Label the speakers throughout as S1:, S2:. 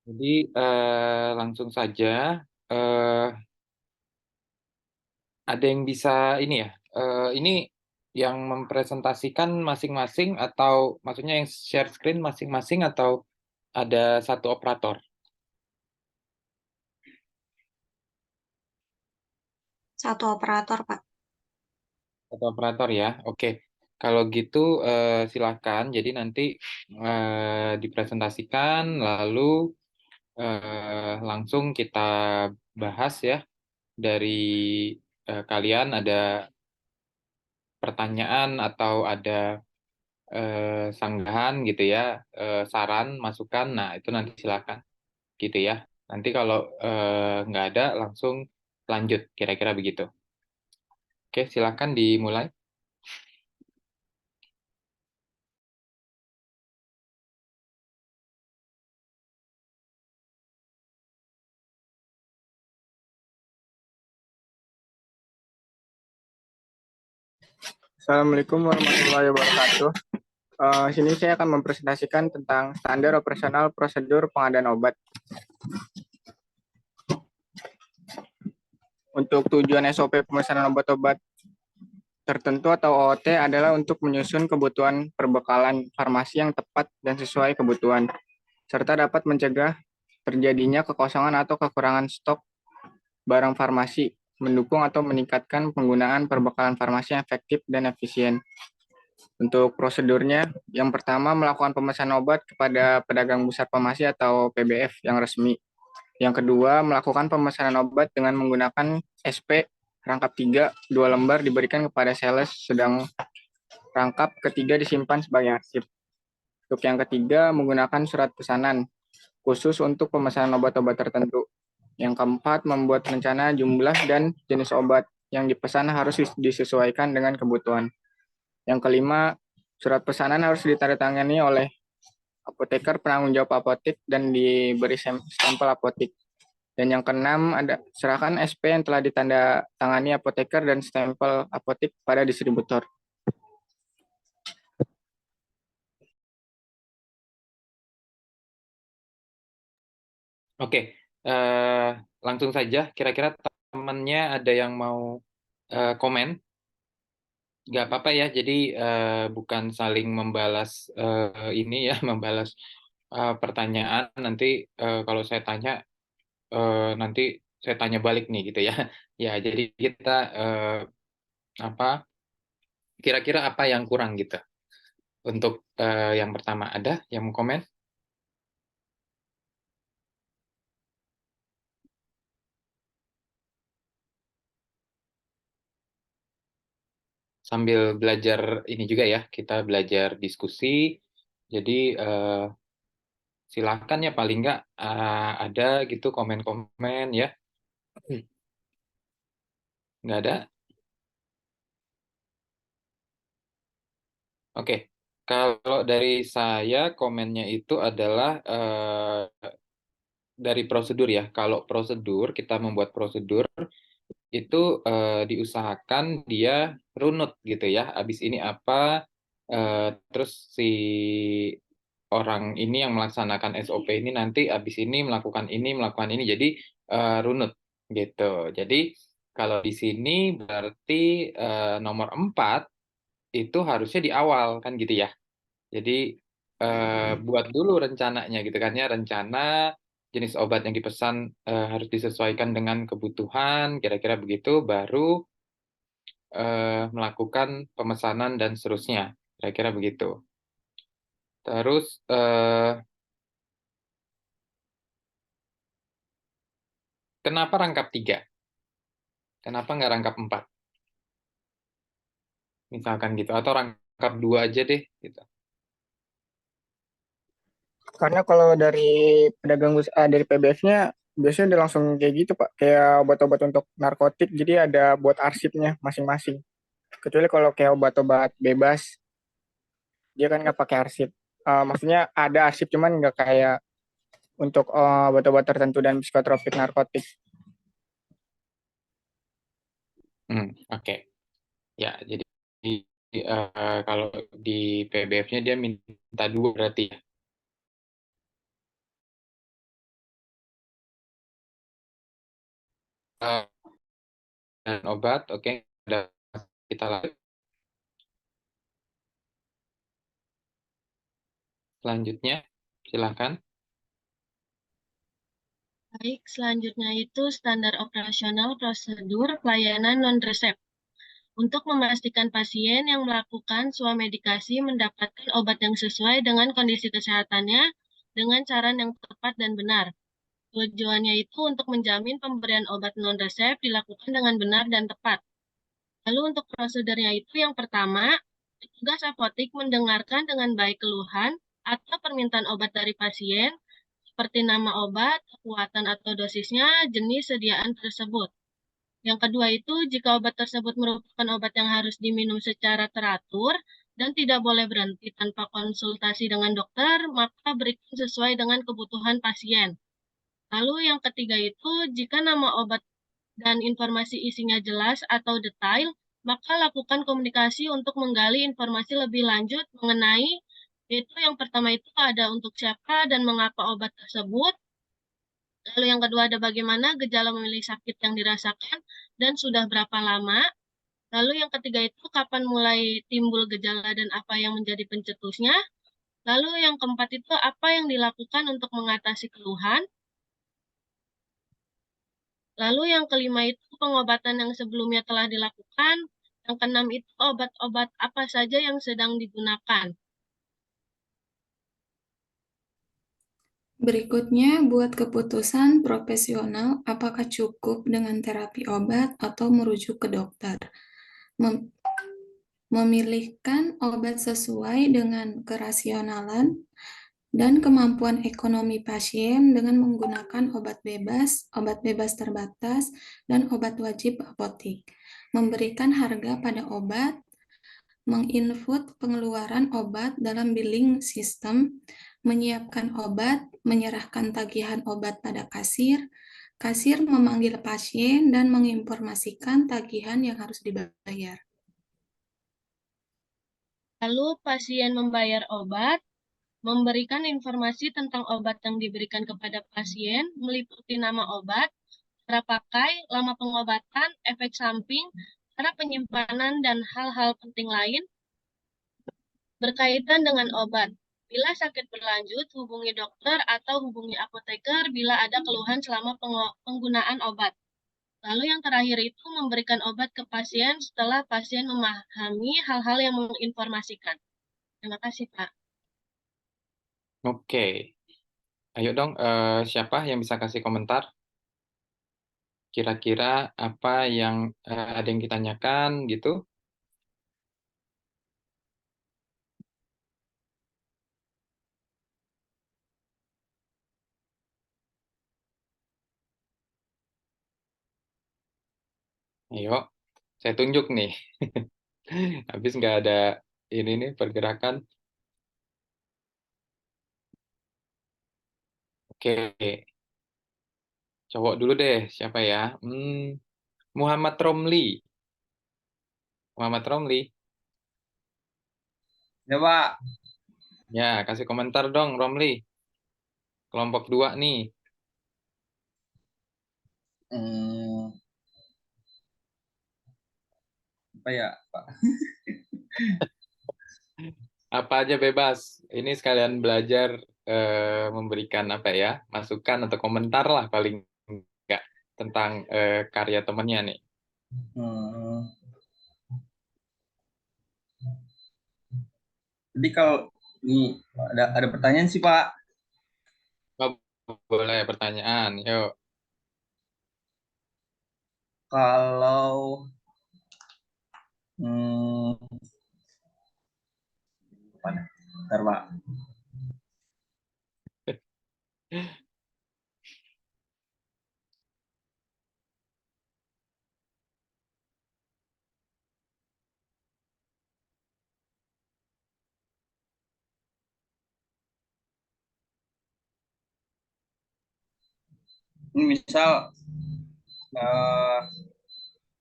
S1: Jadi langsung saja, eh, ada yang bisa ini ya, ini yang mempresentasikan masing-masing atau maksudnya yang share screen masing-masing atau ada satu operator?
S2: Satu operator, Pak.
S1: Satu operator ya, oke. Kalau gitu silahkan, jadi nanti dipresentasikan, lalu langsung kita bahas ya. Dari kalian ada pertanyaan atau ada sanggahan gitu ya, saran, masukan, nah itu nanti silakan gitu ya. Nanti kalau nggak ada, langsung lanjut, kira-kira begitu. Oke, silakan dimulai.
S3: Assalamualaikum warahmatullahi wabarakatuh. Sini saya akan mempresentasikan tentang standar operasional prosedur pengadaan obat. Untuk tujuan SOP pemesanan obat-obat tertentu atau OOT adalah untuk menyusun kebutuhan perbekalan farmasi yang tepat dan sesuai kebutuhan, serta dapat mencegah terjadinya kekosongan atau kekurangan stok barang farmasi, mendukung atau meningkatkan penggunaan perbekalan farmasi yang efektif dan efisien. Untuk prosedurnya, yang pertama melakukan pemesanan obat kepada pedagang pusat farmasi atau PBF yang resmi. Yang kedua, melakukan pemesanan obat dengan menggunakan SP rangkap 3, 2 lembar diberikan kepada sales, sedang rangkap ketiga disimpan sebagai arsip. Untuk yang ketiga, menggunakan surat pesanan khusus untuk pemesanan obat-obat tertentu. Yang keempat, membuat rencana jumlah dan jenis obat yang dipesan harus disesuaikan dengan kebutuhan. Yang kelima, surat pesanan harus ditandatangani oleh apoteker penanggung jawab apotek dan diberi stempel apotek. Dan yang keenam, ada serahkan SP yang telah ditandatangani apoteker dan stempel apotek pada distributor.
S1: Oke, langsung saja. Kira-kira temannya ada yang mau komen? Nggak apa-apa ya. Jadi bukan saling membalas ini ya, membalas pertanyaan. Nanti kalau saya tanya, nanti saya tanya balik nih gitu ya. Ya, jadi kita apa? Kira-kira apa yang kurang gitu? Untuk yang pertama ada yang mau komen? Sambil belajar ini juga ya, kita belajar diskusi. Jadi silahkan ya paling nggak ada gitu komen-komen ya. Nggak ada? Oke. Kalau dari saya komennya itu adalah dari prosedur ya. Kalau prosedur, kita membuat prosedur itu diusahakan dia runut gitu ya. Habis ini apa, terus si orang ini yang melaksanakan SOP ini nanti habis ini melakukan ini, jadi runut gitu. Jadi kalau di sini berarti nomor 4 itu harusnya di awal kan gitu ya. Jadi buat dulu rencananya gitu kan ya, rencana jenis obat yang dipesan harus disesuaikan dengan kebutuhan, kira-kira begitu, baru melakukan pemesanan dan seterusnya, kira-kira begitu. Terus kenapa rangkap 3? Kenapa nggak rangkap 4? Misalkan gitu, atau rangkap 2 aja deh gitu.
S3: Karena kalau dari dari PBF-nya biasanya udah langsung kayak gitu, Pak. Kayak obat-obat untuk narkotik, jadi ada buat arsipnya masing-masing. Kecuali kalau kayak obat-obat bebas, dia kan nggak pakai arsip. Maksudnya ada arsip, cuman nggak kayak untuk obat-obat tertentu dan psikotropik narkotik.
S1: Oke. Ya, jadi kalau di PBF-nya dia minta 2 berarti ya. dan obat. Oke, ada kita lanjut. Selanjutnya, silakan.
S4: Baik, selanjutnya itu standar operasional prosedur pelayanan non-resep. Untuk memastikan pasien yang melakukan swamedikasi mendapatkan obat yang sesuai dengan kondisi kesehatannya dengan cara yang tepat dan benar. Tujuannya itu untuk menjamin pemberian obat non-resep dilakukan dengan benar dan tepat. Lalu untuk prosedurnya itu yang pertama, petugas apotik mendengarkan dengan baik keluhan atau permintaan obat dari pasien, seperti nama obat, kekuatan atau dosisnya, jenis sediaan tersebut. Yang kedua itu, jika obat tersebut merupakan obat yang harus diminum secara teratur dan tidak boleh berhenti tanpa konsultasi dengan dokter, maka berikan sesuai dengan kebutuhan pasien. Lalu yang ketiga itu, jika nama obat dan informasi isinya jelas atau detail, maka lakukan komunikasi untuk menggali informasi lebih lanjut mengenai, yaitu yang pertama itu ada untuk siapa dan mengapa obat tersebut. Lalu yang kedua ada bagaimana gejala memilih sakit yang dirasakan dan sudah berapa lama. Lalu yang ketiga itu kapan mulai timbul gejala dan apa yang menjadi pencetusnya. Lalu yang keempat itu apa yang dilakukan untuk mengatasi keluhan. Lalu yang kelima itu pengobatan yang sebelumnya telah dilakukan. Yang keenam itu obat-obat apa saja yang sedang digunakan.
S5: Berikutnya, buat keputusan profesional apakah cukup dengan terapi obat atau merujuk ke dokter. Memilihkan obat sesuai dengan kerasionalan dan kemampuan ekonomi pasien dengan menggunakan obat bebas terbatas, dan obat wajib apotik. Memberikan harga pada obat, menginput pengeluaran obat dalam billing system, menyiapkan obat, menyerahkan tagihan obat pada kasir, kasir memanggil pasien dan menginformasikan tagihan yang harus dibayar.
S4: Lalu pasien membayar obat, memberikan informasi tentang obat yang diberikan kepada pasien, meliputi nama obat, cara pakai, lama pengobatan, efek samping, cara penyimpanan, dan hal-hal penting lain berkaitan dengan obat. Bila sakit berlanjut, hubungi dokter atau hubungi apoteker bila ada keluhan selama penggunaan obat. Lalu yang terakhir itu memberikan obat ke pasien setelah pasien memahami hal-hal yang menginformasikan. Terima kasih, Pak.
S1: Oke, ayo dong, siapa yang bisa kasih komentar? Kira-kira apa yang ada yang ditanyakan gitu? Ayo, saya tunjuk nih. Habis nggak ada ini nih pergerakan. Oke, cowok dulu deh. Siapa ya? Muhammad Romli. Muhammad Romli.
S6: Ya, Pak.
S1: Ya, kasih komentar dong, Romli. Kelompok 2 nih.
S6: Hmm, apa ya, Pak?
S1: Apa aja bebas. Ini sekalian belajar memberikan apa ya, masukan atau komentar lah paling enggak tentang karya temannya nih.
S6: Hmm, jadi kalau ini ada pertanyaan sih, Pak.
S1: Oh, boleh pertanyaan, yuk.
S6: Kalau apa dah? Bentar, Pak. Ini misal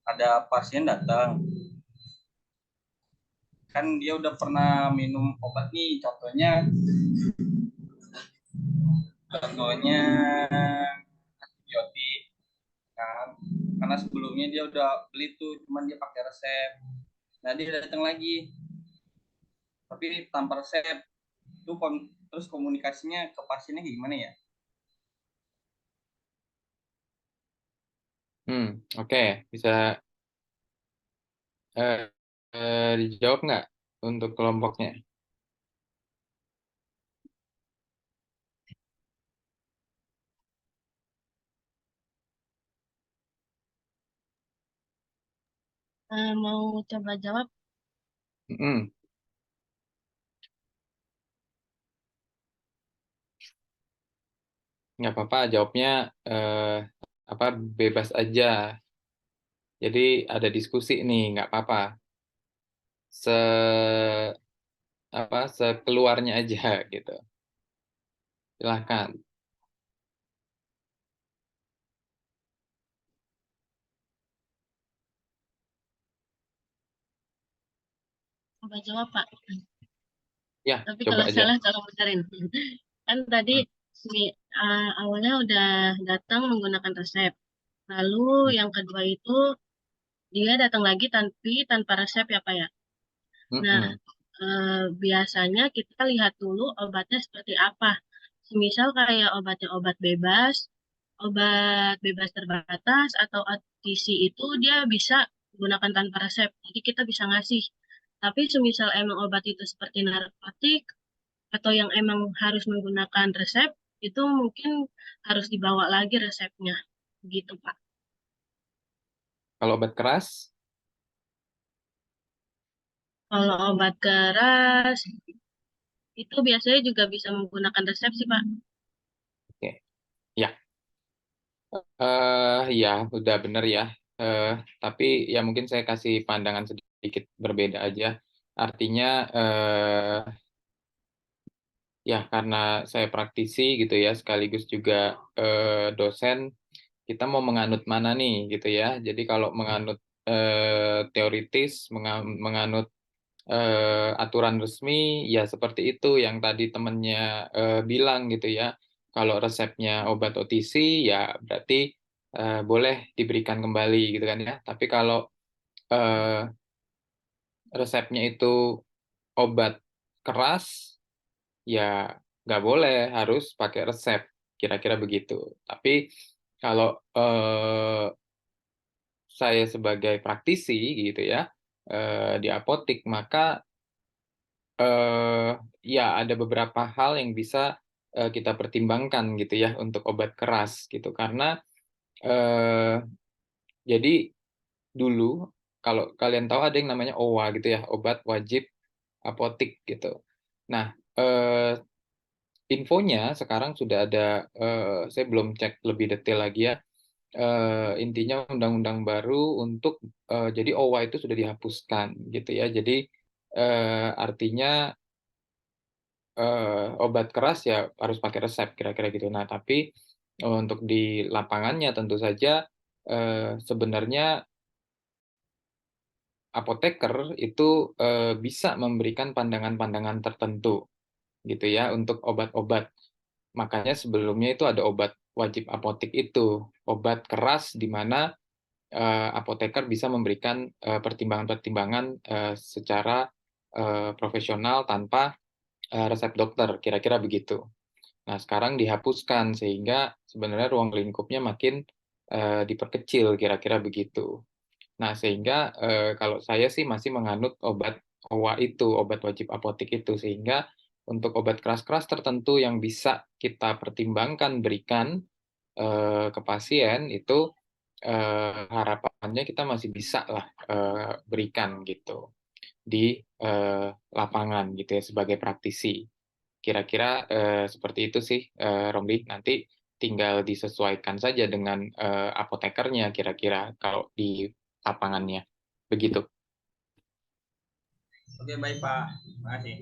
S6: ada pasien datang, kan dia udah pernah minum obat nih, contohnya antibiotik kan. sebelumnya dia udah beli tuh, cuman dia pakai resep. Nah dia datang lagi, tapi tanpa resep. Itu terus komunikasinya ke pasiennya gimana ya?
S1: Oke. Bisa dijawab nggak untuk kelompoknya?
S4: Mau coba jawab?
S1: Mm-mm. Nggak apa-apa, jawabnya bebas aja. Jadi ada diskusi nih, nggak apa-apa. Sekeluarnya aja gitu. Silahkan.
S4: Coba jawab, Pak.
S1: Ya,
S4: Tapi
S1: coba
S4: kalau
S1: aja.
S4: salah tolong benerin. Kan tadi awalnya udah datang menggunakan resep. Lalu yang kedua itu dia datang lagi tapi tanpa resep ya Pak ya. Nah,
S1: Mm-mm.
S4: biasanya kita lihat dulu obatnya seperti apa. Semisal kayak obatnya obat bebas terbatas atau OTC itu dia bisa gunakan tanpa resep. Jadi kita bisa ngasih. Tapi semisal emang obat itu seperti narkotik atau yang emang harus menggunakan resep, itu mungkin harus dibawa lagi resepnya. Gitu, Pak.
S1: Kalau obat keras,
S4: Kalau obat keras, itu biasanya juga bisa menggunakan resep sih, Pak.
S1: oke. Ya, ya udah bener ya. Tapi ya mungkin saya kasih pandangan sedikit berbeda aja. Artinya ya karena saya praktisi gitu ya, sekaligus juga dosen, kita mau menganut mana nih gitu ya. Jadi kalau menganut teoritis, menganut aturan resmi, ya seperti itu yang tadi temennya bilang gitu ya. Kalau resepnya obat OTC, ya berarti boleh diberikan kembali gitu kan ya. Tapi kalau eh, resepnya itu obat keras, ya nggak boleh, harus pakai resep, kira-kira begitu. Tapi kalau saya sebagai praktisi gitu ya, di apotik, maka eh, ya ada beberapa hal yang bisa kita pertimbangkan gitu ya untuk obat keras gitu. Karena eh, jadi dulu kalau kalian tahu ada yang namanya OWA gitu ya, obat wajib apotik gitu. Nah, infonya sekarang sudah ada, saya belum cek lebih detail lagi ya. Intinya undang-undang baru untuk jadi OWA itu sudah dihapuskan gitu ya. Jadi artinya obat keras ya harus pakai resep kira-kira gitu. Nah, tapi untuk di lapangannya tentu saja sebenarnya apoteker itu bisa memberikan pandangan-pandangan tertentu gitu ya untuk obat-obat. Makanya sebelumnya itu ada obat wajib apotik itu, obat keras di mana apoteker bisa memberikan pertimbangan-pertimbangan secara profesional tanpa resep dokter, kira-kira begitu. Nah, sekarang dihapuskan sehingga sebenarnya ruang lingkupnya makin diperkecil, kira-kira begitu. Nah, sehingga kalau saya sih masih menganut obat OWA itu, obat wajib apotik itu, sehingga untuk obat keras-keras tertentu yang bisa kita pertimbangkan berikan ke pasien itu harapannya kita masih bisa lah berikan gitu di lapangan gitu ya sebagai praktisi. Kira-kira seperti itu sih, Romli. Nanti tinggal disesuaikan saja dengan apotekernya kira-kira kalau di lapangannya. Begitu.
S6: Oke, baik Pak. Terima kasih.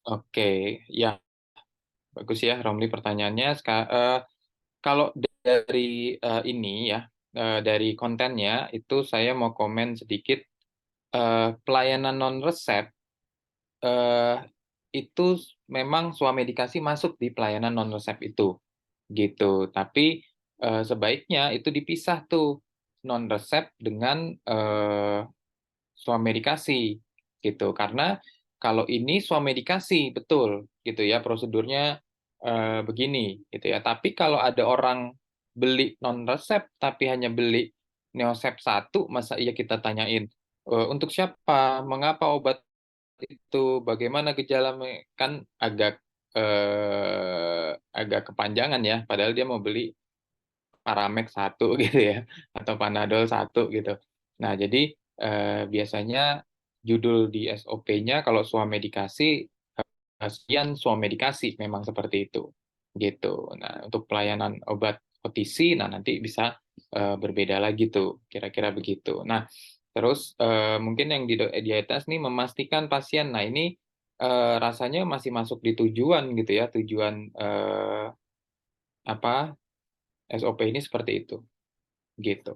S1: Oke, ya bagus ya Romli pertanyaannya. Kalau dari ini ya, dari kontennya itu saya mau komen sedikit. Pelayanan non resep itu memang swamedikasi masuk di pelayanan non resep itu gitu. Tapi sebaiknya itu dipisah tuh. non resep dengan swamedikasi gitu. Karena kalau ini swamedikasi betul gitu ya, prosedurnya begini gitu ya. Tapi kalau ada orang beli non resep tapi hanya beli Neosep 1, masa iya kita tanyain untuk siapa, mengapa obat itu, bagaimana gejala, kan agak agak kepanjangan ya, padahal dia mau beli Paramex 1 gitu ya, atau Panadol 1 gitu. Nah, jadi biasanya judul di SOP-nya kalau swamedikasi, sekian swamedikasi, memang seperti itu. Gitu. Nah, untuk pelayanan obat OTC, nah nanti bisa berbeda lagi tuh, kira-kira begitu. Nah, terus mungkin yang di atas nih memastikan pasien. Nah, ini rasanya masih masuk di tujuan gitu ya, tujuan apa SOP ini seperti itu. Gitu.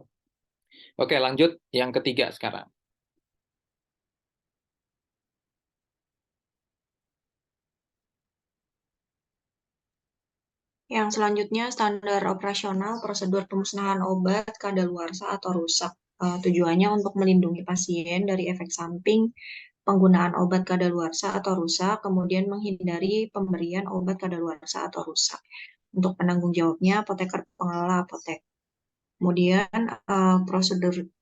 S1: Oke, lanjut yang ketiga sekarang.
S2: Yang selanjutnya standar operasional prosedur pemusnahan obat kadaluarsa atau rusak. Tujuannya untuk melindungi pasien dari efek samping penggunaan obat kadaluarsa atau rusak, kemudian menghindari pemberian obat kadaluarsa atau rusak. Untuk penanggung jawabnya apoteker pengelola apotek. Kemudian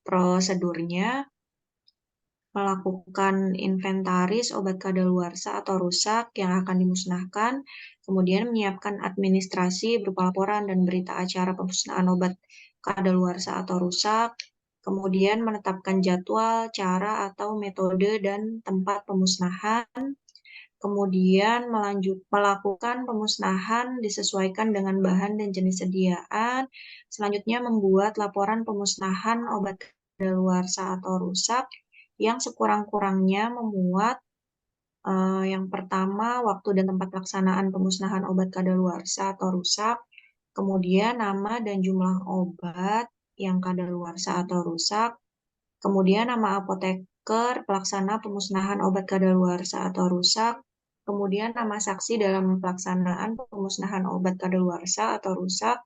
S2: prosedurnya melakukan inventaris obat kadaluarsa atau rusak yang akan dimusnahkan, kemudian menyiapkan administrasi berupa laporan dan berita acara pemusnahan obat kadaluarsa atau rusak, kemudian menetapkan jadwal, cara atau metode dan tempat pemusnahan, kemudian melakukan pemusnahan disesuaikan dengan bahan dan jenis sediaan, selanjutnya membuat laporan pemusnahan obat kadaluarsa atau rusak yang sekurang-kurangnya memuat yang pertama waktu dan tempat pelaksanaan pemusnahan obat kadaluarsa atau rusak, kemudian nama dan jumlah obat yang kadaluarsa atau rusak, kemudian nama apoteker pelaksana pemusnahan obat kadaluarsa atau rusak, kemudian nama saksi dalam pelaksanaan pemusnahan obat kadaluarsa atau rusak.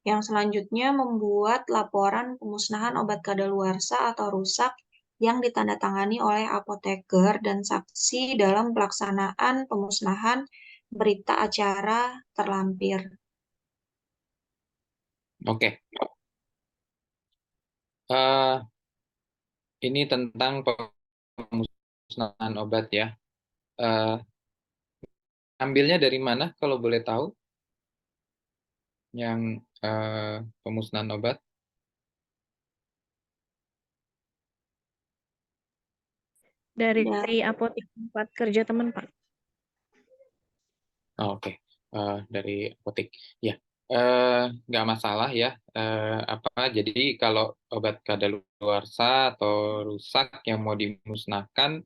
S2: Yang selanjutnya membuat laporan pemusnahan obat kadaluarsa atau rusak yang ditandatangani oleh apoteker dan saksi dalam pelaksanaan pemusnahan berita acara terlampir.
S1: Oke. Eh, ini tentang pemusnahan obat ya. Eh, ambilnya dari mana kalau boleh tahu? Yang pemusnahan obat?
S7: Dari
S2: Dan
S7: apotek tempat kerja teman, Pak.
S1: Oh, oke. Dari apotek. Ya, nggak masalah ya. Jadi kalau obat kadaluarsa atau rusak yang mau dimusnahkan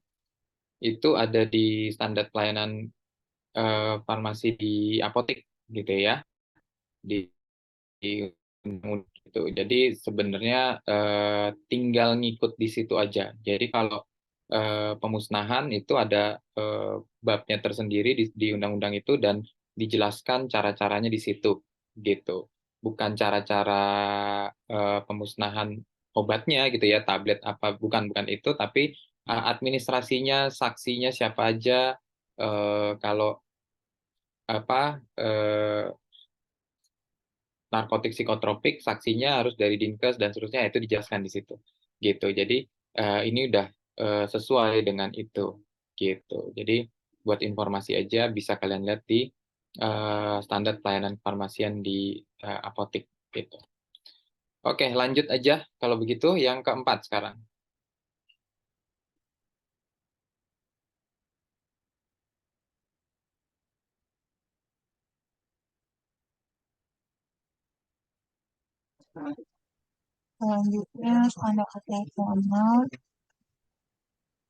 S1: itu ada di standar pelayanan farmasi di apotek gitu ya. Di, di gitu. Jadi sebenarnya tinggal ngikut di situ aja. Jadi kalau pemusnahan itu ada babnya tersendiri di undang-undang itu dan dijelaskan cara-caranya di situ gitu. Bukan cara-cara pemusnahan obatnya gitu ya, tablet apa, bukan itu, tapi administrasinya, saksinya siapa aja, kalau apa narkotik psikotropik, saksinya harus dari Dinkes dan seterusnya, itu dijelaskan di situ gitu. Jadi ini udah sesuai dengan itu gitu. Jadi buat informasi aja bisa kalian lihat di standar pelayanan farmasian di apotek gitu. Oke, lanjut aja kalau begitu yang keempat sekarang.
S8: Selanjutnya standar operasional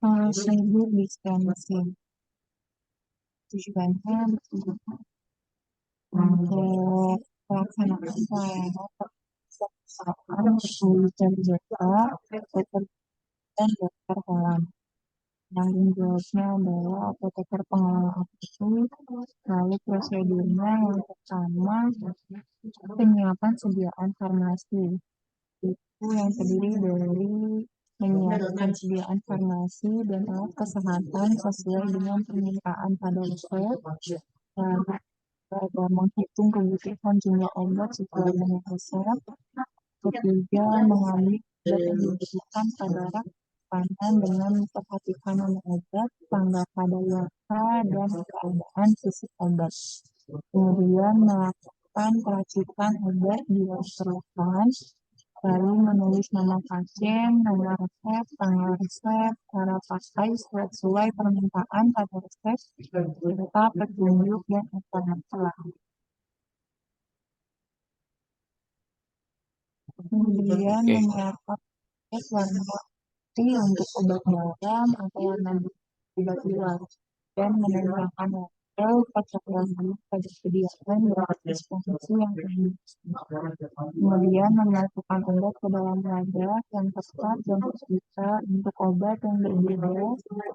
S8: prosedur dispensing. Tujuannya untuk pelaksanaan pelayanan perusahaan dan jasa dan dokter hewan. Tanggung jawabnya adalah apoteker pengelola aplikasi. Lalu prosedurnya yang pertama penyiapan sediaan farmasi. Itu yang terdiri dari menyiapkan sediaan farmasi dan alat kesehatan sesuai dengan permintaan pada resep. Lalu ada menghitung kebutuhan jumlah obat sesuai dengan resep. Ketiga, mengambil obat yang dibutuhkan pada rak panen dengan memperhatikan nama obat, tanggal kadaluarsa, dan keadaan fisik obat. Kemudian melakukan pelacakan obat bila diperlukan, lalu menulis nama pasien, nama resep, tanggal resep, cara pakai sesuai permintaan pada resep, serta petunjuk dan informasi lain. Kemudian
S1: Oke.
S8: menyiapkan warna putih untuk obat dalam atau warna obat luar dan menambahkan label kocok lagi pada sediaan dan disposisi yang tinggi. Kemudian memasukkan obat ke dalam wadah yang tepat dan terpisah untuk obat yang berbeda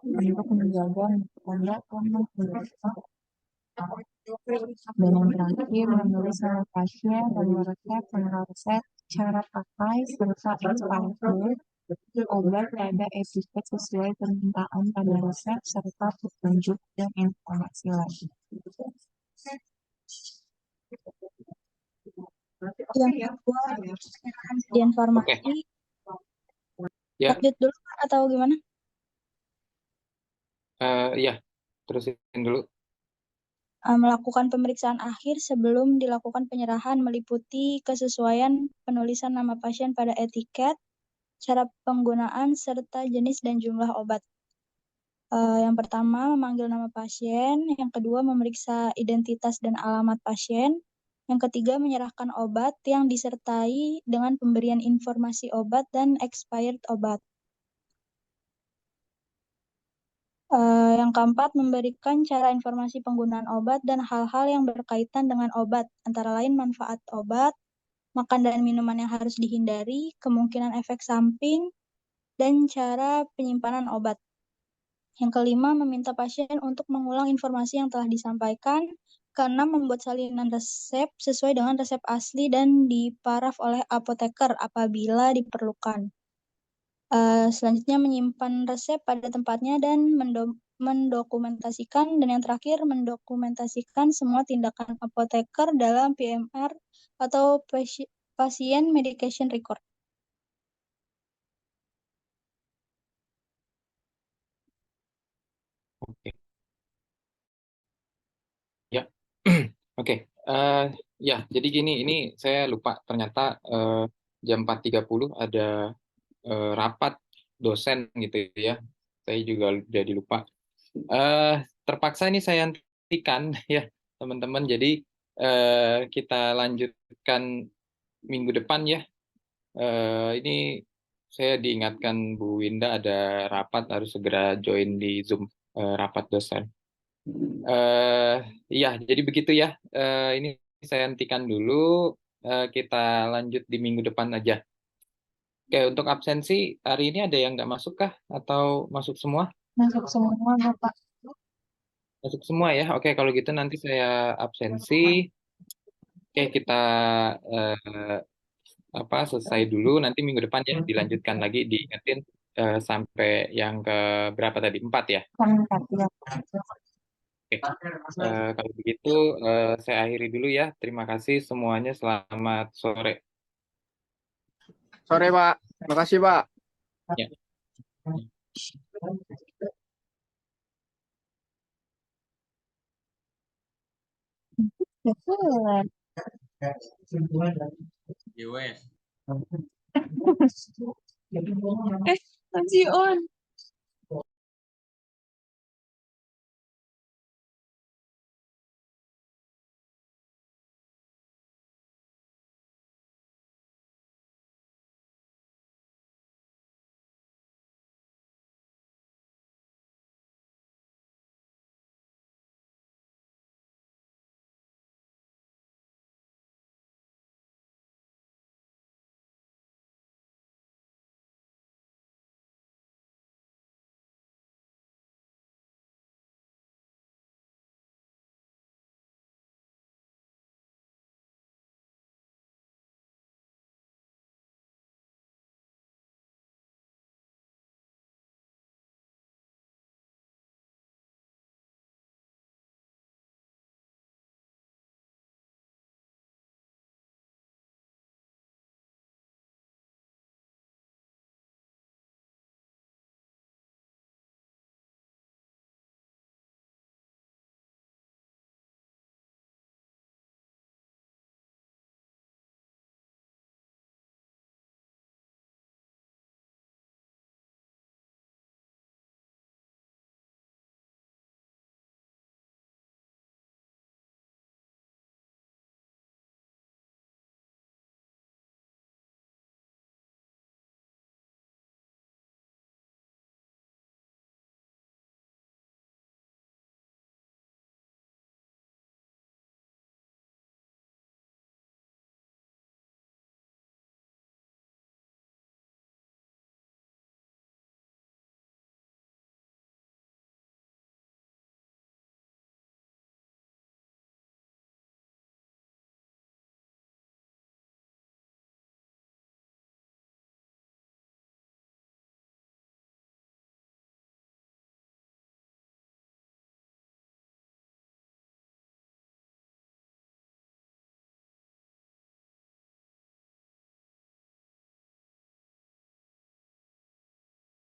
S8: untuk menjaga obat dan menghilangkan. Dan yang terakhir, menulis nama pasien, nomor resep, tanggal resep, cara pakai, serta expiry obat pada etiket sesuai permintaan pada resep, serta petunjuk dan informasi lain.
S9: Yang kedua, penyerahan sediaan farmasi.
S1: Ya.
S9: Lanjut dulu atau gimana?
S1: Ya, terusin dulu.
S9: Melakukan pemeriksaan akhir sebelum dilakukan penyerahan meliputi kesesuaian penulisan nama pasien pada etiket, cara penggunaan, serta jenis dan jumlah obat. Yang pertama, memanggil nama pasien. Yang kedua, memeriksa identitas dan alamat pasien. Yang ketiga, menyerahkan obat yang disertai dengan pemberian informasi obat dan expired obat. Yang keempat, memberikan cara informasi penggunaan obat dan hal-hal yang berkaitan dengan obat, antara lain manfaat obat, makan dan minuman yang harus dihindari, kemungkinan efek samping, dan cara penyimpanan obat. Yang kelima, meminta pasien untuk mengulang informasi yang telah disampaikan. Keenam, membuat salinan resep sesuai dengan resep asli dan diparaf oleh apoteker apabila diperlukan. Selanjutnya menyimpan resep pada tempatnya dan mendokumentasikan, dan yang terakhir mendokumentasikan semua tindakan apoteker dalam PMR atau Patient Medication Record.
S1: Oke. Ya. Oke. Ya, jadi gini, ini saya lupa ternyata jam 4.30 ada rapat dosen gitu ya. Saya juga jadi lupa. Terpaksa ini saya hentikan ya teman-teman. Jadi kita lanjutkan minggu depan ya. Ini saya diingatkan Bu Winda ada rapat, harus segera join di Zoom rapat dosen. Iya, jadi begitu ya. Ini saya hentikan dulu. Kita lanjut di minggu depan aja. Oke, untuk absensi hari ini ada yang nggak masuk kah? Atau masuk semua?
S8: Masuk semua, Bapak.
S1: Masuk semua ya. Oke, kalau gitu nanti saya absensi. Oke, kita selesai dulu. Nanti minggu depan ya dilanjutkan lagi, diingetin sampai yang ke berapa tadi? 4 ya?
S8: 4 ya.
S1: Oke. Kalau begitu saya akhiri dulu ya. Terima kasih semuanya. Selamat sore.
S3: Sore, Pak. Terima kasih, Pak.
S1: Ya.
S6: GWS.
S8: Masih on.